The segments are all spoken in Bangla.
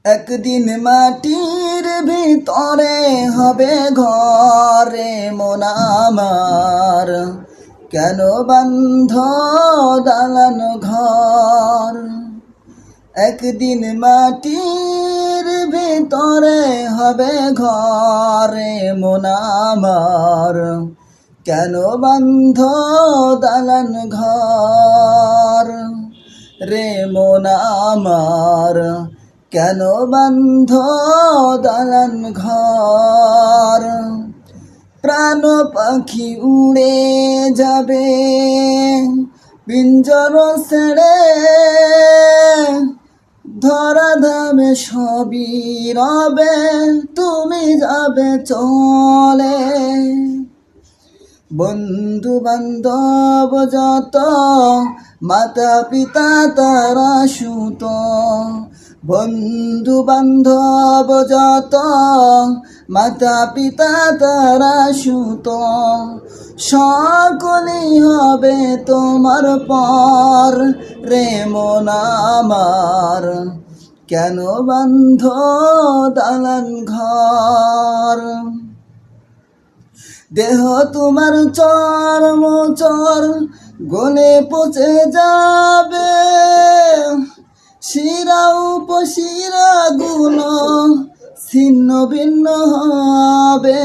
একদিন মাটির ভিতরে হবে ঘরে মন আমার, কেন বান্ধ দালান ঘর। একদিন মাটির ভিতরে হবে ঘরে মন আমার, কেন বান্ধ দালান ঘর। রে মন আমার, কেন বান্ধ দালান ঘর। প্রাণ পাখি উড়ে যাবে পিঞ্জর ছেড়ে, ধরা ধামে সবই রবে, তুমি যাবে চলে। বন্ধু বান্ধব যত, মাতা পিতা তারা সুত। বন্ধু বান্ধব যত, মাতা পিতা তারা সুত। সকলেই হবে তোমার পর, রে মন আমার, কেন বান্ধ দালান ঘর। দেহ তোমার চর্ম চর গলে পচে যাবে, শিরা উপশিরা গুলো ছিন্ন ভিন্ন হবে।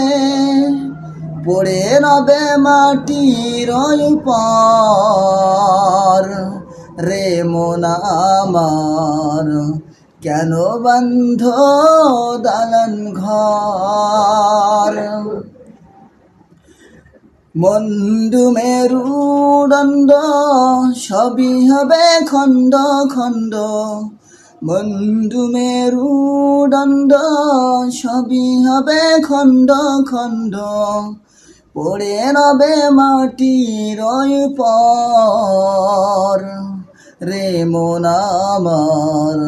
পড়ে রবে মাটির উপর, রে মন আমার, কেন বান্ধ দালান ঘর। মন্ডু মেরুদণ্ড সবই হবে খণ্ড খণ্ড। মন্ডু মেরুদণ্ড সবই হবে খণ্ড খণ্ড। পড়ে রবে মাটির উপর, রে মন আমার,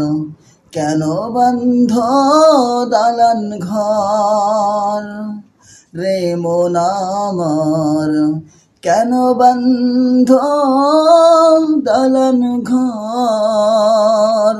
কেন বান্ধ দালান ঘর। রে মন আমার, কেন বান্ধ দালান ঘর।